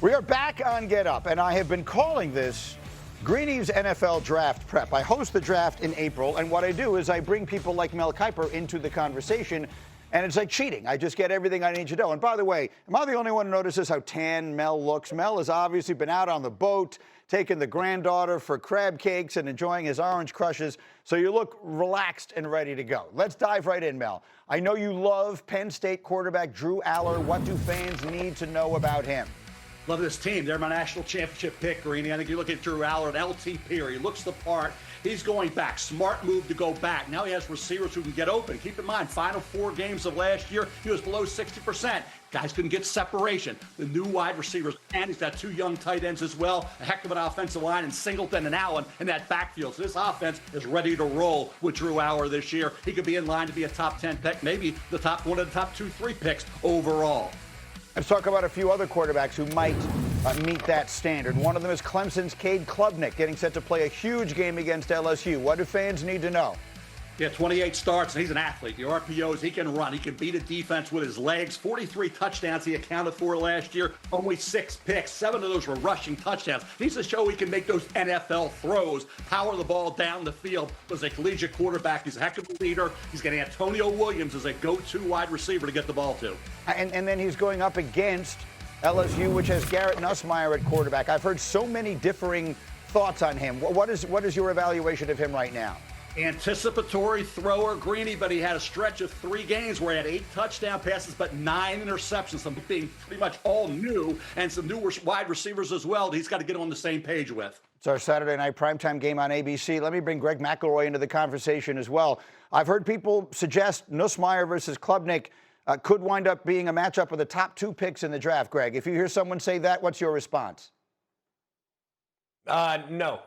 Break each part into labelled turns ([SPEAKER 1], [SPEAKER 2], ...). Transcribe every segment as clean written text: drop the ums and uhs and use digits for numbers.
[SPEAKER 1] We are back on Get Up, and I have been calling this Greeny's NFL Draft Prep. I host the draft in April, and what I do is I bring people like Mel Kiper into the conversation, and it's like cheating. I just get everything I need to know. And by the way, am I the only one who notices how tan Mel looks? Mel has obviously been out on the boat, taking the granddaughter for crab cakes and enjoying his orange crushes, so you look relaxed and ready to go. Let's dive right in, Mel. I know you love Penn State quarterback Drew Allar. What do fans need to know about him?
[SPEAKER 2] Love this team. They're my national championship pick, Greeny. I think you look at Drew Allar, an LTP, he looks the part. He's going back. Smart move to go back. Now he has receivers who can get open. Keep in mind, final 4 games of last year, he was below 60%. Guys couldn't get separation. The new wide receivers, and he's got 2 young tight ends as well. A heck of an offensive line, and Singleton and Allen in that backfield. So this offense is ready to roll with Drew Allar this year. He could be in line to be a top 10 pick, maybe one of the top 2-3 picks overall.
[SPEAKER 1] Let's talk about a few other quarterbacks who might meet that standard. One of them is Clemson's Cade Klubnik, getting set to play a huge game against LSU. What do fans need to know?
[SPEAKER 2] Yeah, 28 starts, and he's an athlete. The RPOs, he can run. He can beat a defense with his legs. 43 touchdowns he accounted for last year. Only 6 picks. 7 of those were rushing touchdowns. He needs to show he can make those NFL throws, power the ball down the field. As a collegiate quarterback, he's a heck of a leader. He's getting Antonio Williams as a go-to wide receiver to get the ball to.
[SPEAKER 1] And then he's going up against LSU, which has Garrett Nussmeier at quarterback. I've heard so many differing thoughts on him. What is your evaluation of him right now?
[SPEAKER 2] Anticipatory thrower, Greeny, but he had a stretch of 3 games where he had 8 touchdown passes, but 9 interceptions, some being pretty much all new, and some new wide receivers as well that he's got to get on the same page with.
[SPEAKER 1] It's our Saturday night primetime game on ABC. Let me bring Greg McElroy into the conversation as well. I've heard people suggest Nussmeier versus Klubnik could wind up being a matchup with the top 2 picks in the draft, Greg. If you hear someone say that, what's your response?
[SPEAKER 3] No,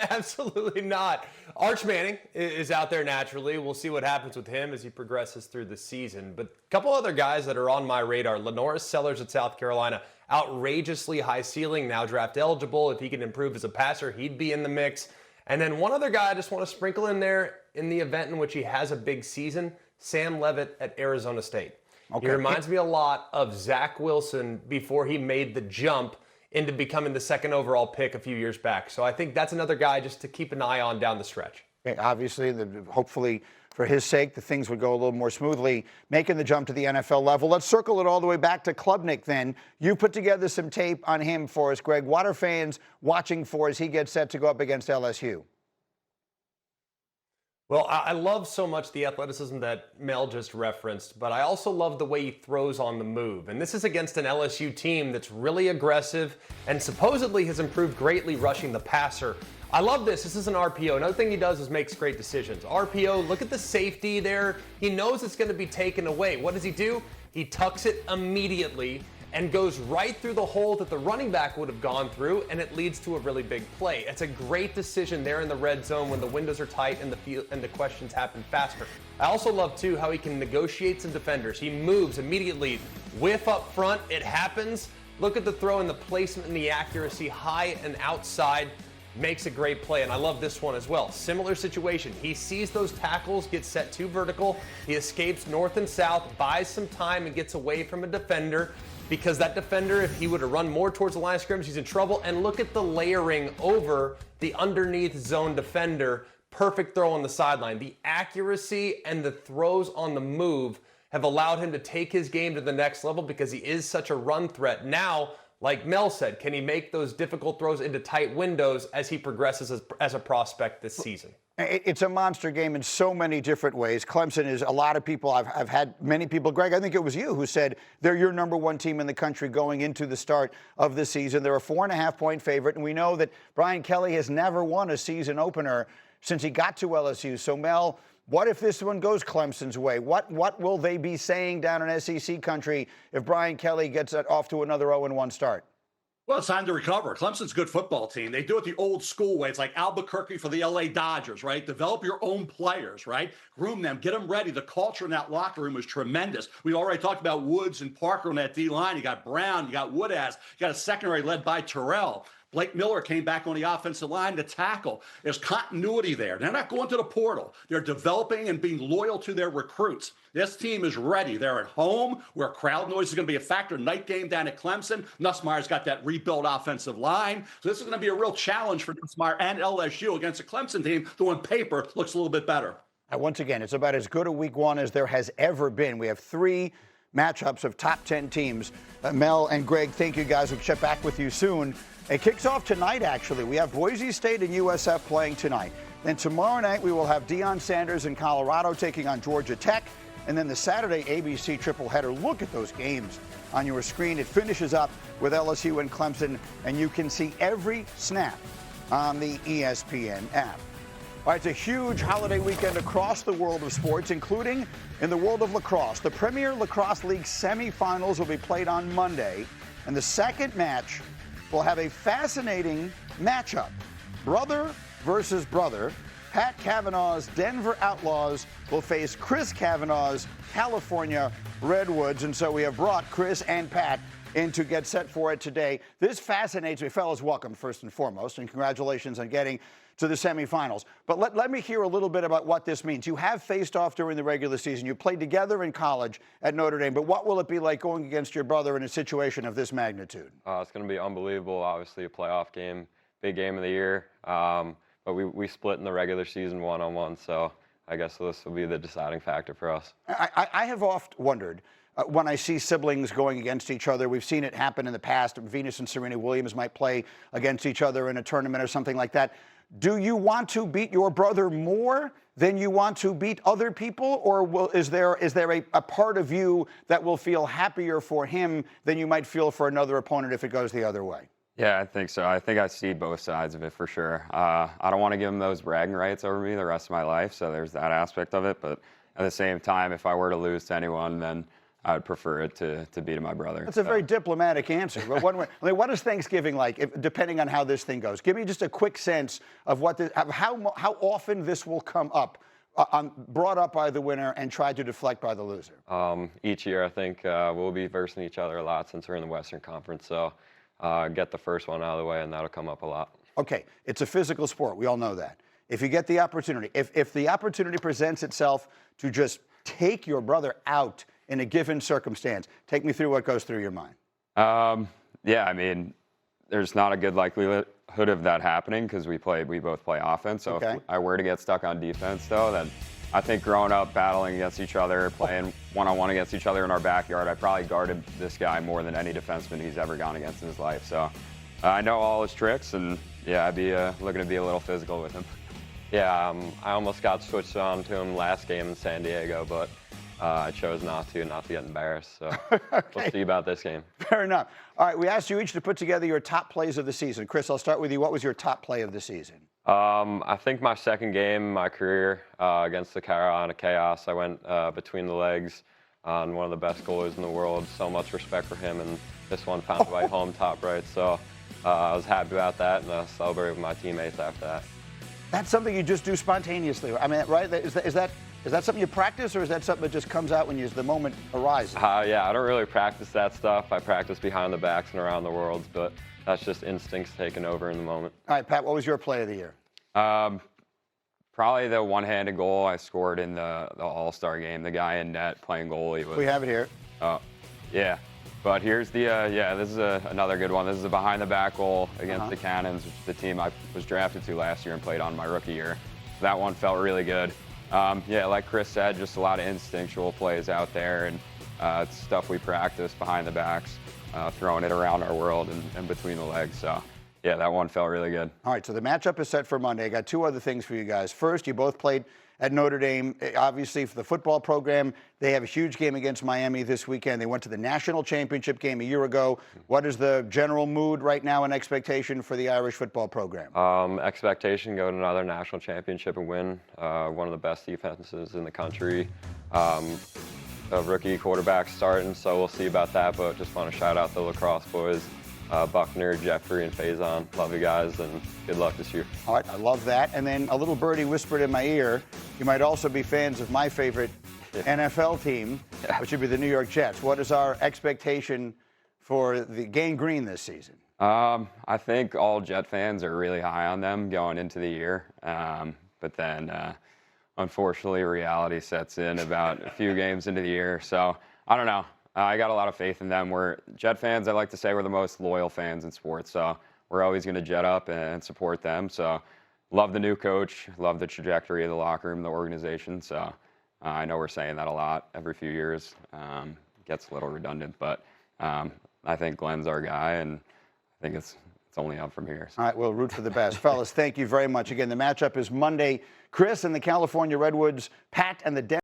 [SPEAKER 3] absolutely not. Arch Manning is out there naturally. We'll see what happens with him as he progresses through the season. But a couple other guys that are on my radar. Lenoris Sellers at South Carolina, outrageously high ceiling, now draft eligible. If he can improve as a passer, he'd be in the mix. And then one other guy I just want to sprinkle in there in the event in which he has a big season, Sam Leavitt at Arizona State. Okay. He reminds me a lot of Zach Wilson before he made the jump into becoming the 2nd overall pick a few years back. So I think that's another guy just to keep an eye on down the stretch.
[SPEAKER 1] Okay, obviously, hopefully for his sake, the things would go a little more smoothly, making the jump to the NFL level. Let's circle it all the way back to Klubnik then. You put together some tape on him for us, Greg. What are fans watching for as he gets set to go up against LSU?
[SPEAKER 3] Well, I love so much the athleticism that Mel just referenced, but I also love the way he throws on the move. And this is against an LSU team that's really aggressive and supposedly has improved greatly rushing the passer. I love this. This is an RPO. Another thing he does is makes great decisions. RPO, look at the safety there. He knows it's going to be taken away. What does he do? He tucks it immediately and goes right through the hole that the running back would have gone through, and it leads to a really big play. It's a great decision there in the red zone when the windows are tight and the questions happen faster. I also love, too, how he can negotiate some defenders. He moves immediately, whiff up front, it happens. Look at the throw and the placement and the accuracy, high and outside. Makes a great play, and I love this one as well. Similar situation. He sees those tackles get set too vertical. He escapes north and south, buys some time, and gets away from a defender. Because that defender, if he would have run more towards the line of scrimmage, he's in trouble. And look at the layering over the underneath zone defender. Perfect throw on the sideline. The accuracy and the throws on the move have allowed him to take his game to the next level because he is such a run threat. Now, like Mel said, can he make those difficult throws into tight windows as he progresses as a prospect this season?
[SPEAKER 1] It's a monster game in so many different ways. Clemson is a lot of people. I've had many people, Greg, I think it was you who said they're your number 1 team in the country going into the start of the season. They're a 4.5-point favorite, and we know that Brian Kelly has never won a season opener since he got to LSU. So, Mel, what if this one goes Clemson's way? What will they be saying down in SEC country if Brian Kelly gets off to another 0-1 start?
[SPEAKER 2] Well, it's time to recover. Clemson's a good football team. They do it the old school way. It's like Albuquerque for the LA Dodgers, right? Develop your own players, right? Groom them, get them ready. The culture in that locker room is tremendous. We already talked about Woods and Parker on that D-line. You got Brown, you got Woodaz, you got a secondary led by Terrell. Blake Miller came back on the offensive line to tackle. There's continuity there. They're not going to the portal. They're developing and being loyal to their recruits. This team is ready. They're at home, where crowd noise is going to be a factor. Night game down at Clemson. Nussmeier's got that rebuilt offensive line. So this is going to be a real challenge for Nussmeier and LSU against a Clemson team that on paper looks a little bit better.
[SPEAKER 1] Once again, it's about as good a week one as there has ever been. We have 3 matchups of top 10 teams. Mel and Greg, thank you guys. We'll check back with you soon. It kicks off tonight, actually. We have Boise State and USF playing tonight. Then tomorrow night, we will have Deion Sanders in Colorado taking on Georgia Tech. And then the Saturday ABC triple header. Look at those games on your screen. It finishes up with LSU and Clemson, and you can see every snap on the ESPN app. All right, it's a huge holiday weekend across the world of sports, including in the world of lacrosse. The Premier Lacrosse League semifinals will be played on Monday, and the second match will have a fascinating matchup. Brother versus brother. Pat Cavanaugh's Denver Outlaws will face Chris Cavanaugh's California Redwoods, and so we have brought Chris and Pat in to get set for it today. This fascinates me. Fellas, welcome first and foremost, and congratulations on getting to the semifinals. But let me hear a little bit about what this means. You have faced off during the regular season. You played together in college at Notre Dame, but what will it be like going against your brother in a situation of this magnitude?
[SPEAKER 4] It's going to be unbelievable. Obviously, a playoff game, big game of the year. But we split in the regular season 1-on-1, so I guess this will be the deciding factor for us.
[SPEAKER 1] I have oft wondered, when I see siblings going against each other, we've seen it happen in the past. Venus and Serena Williams might play against each other in a tournament or something like that. Do you want to beat your brother more than you want to beat other people, or is there a part of you that will feel happier for him than you might feel for another opponent if it goes the other way?
[SPEAKER 4] Yeah, I think so. I think I see both sides of it for sure. I don't want to give him those bragging rights over me the rest of my life, so there's that aspect of it. But at the same time, if I were to lose to anyone, then I would prefer it to beat my brother.
[SPEAKER 1] That's a very diplomatic answer. But what is Thanksgiving like, depending on how this thing goes? Give me just a quick sense of how often this will come up, brought up by the winner and tried to deflect by the loser.
[SPEAKER 4] Each year, I think we'll be versing each other a lot since we're in the Western Conference. So get the first one out of the way, and that'll come up a lot.
[SPEAKER 1] Okay, it's a physical sport. We all know that. If you get the opportunity, if the opportunity presents itself to just take your brother out in a given circumstance, take me through what goes through your mind.
[SPEAKER 4] Yeah, I mean, there's not a good likelihood of that happening because we both play offense. So
[SPEAKER 1] okay.
[SPEAKER 4] If I were to get stuck on defense, though, then I think growing up battling against each other, playing one-on-one against each other in our backyard, I probably guarded this guy more than any defenseman he's ever gone against in his life. So I know all his tricks, and yeah, I'd be looking to be a little physical with him.
[SPEAKER 3] Yeah, I almost got switched on to him last game in San Diego, but I chose not to get embarrassed. So
[SPEAKER 1] okay.
[SPEAKER 3] We'll see about this game.
[SPEAKER 1] Fair enough. All right, we asked you each to put together your top plays of the season. Chris, I'll start with you. What was your top play of the season?
[SPEAKER 3] I think my second game in my career against the Carolina Chaos, I went between the legs on one of the best goalies in the world. So much respect for him, and this one found my home top right. So I was happy about that, and I celebrated with my teammates after that.
[SPEAKER 1] That's something you just do spontaneously. I mean, right? Is that something you practice, or is that something that just comes out when the moment arises?
[SPEAKER 3] Yeah, I don't really practice that stuff. I practice behind the backs and around the worlds, but that's just instincts taking over in the moment.
[SPEAKER 1] All right, Pat, what was your play of the year?
[SPEAKER 4] Probably the one-handed goal I scored in the All-Star game. The guy in net playing goalie.
[SPEAKER 1] We have it here.
[SPEAKER 4] Oh, yeah. But here's the, this is another good one. This is a behind-the-back goal against the Cannons, which is the team I was drafted to last year and played on my rookie year. So that one felt really good. Yeah, like Chris said, just a lot of instinctual plays out there, and it's stuff we practice behind the backs, throwing it around our world and between the legs. So, yeah, that one felt really good.
[SPEAKER 1] All right, so the matchup is set for Monday. I got two other things for you guys. First, you both played at Notre Dame. Obviously, for the football program, they have a huge game against Miami this weekend. They went to the national championship game a year ago. What is the general mood right now and expectation for the Irish football program?
[SPEAKER 3] Expectation, go to another national championship and win. One of the best defenses in the country. A rookie quarterback starting, so we'll see about that, but just want to shout out the lacrosse boys. Buckner, Jeffrey, and Faison. Love you guys, and good luck this year.
[SPEAKER 1] All right, I love that. And then a little birdie whispered in my ear, you might also be fans of my favorite NFL team, which would be the New York Jets. What is our expectation for the Gang Green this season?
[SPEAKER 4] I think all Jet fans are really high on them going into the year. But then, unfortunately, reality sets in about a few games into the year. So, I don't know. I got a lot of faith in them. We're Jet fans, I like to say we're the most loyal fans in sports. So, we're always going to jet up and support them. So, love the new coach, love the trajectory of the locker room, the organization. So, I know we're saying that a lot every few years. Gets a little redundant, but I think Glenn's our guy, and I think it's only up from here. So.
[SPEAKER 1] All right, we'll root for the best. Fellas, thank you very much. Again, the matchup is Monday. Chris and the California Redwoods, Pat and the Denver.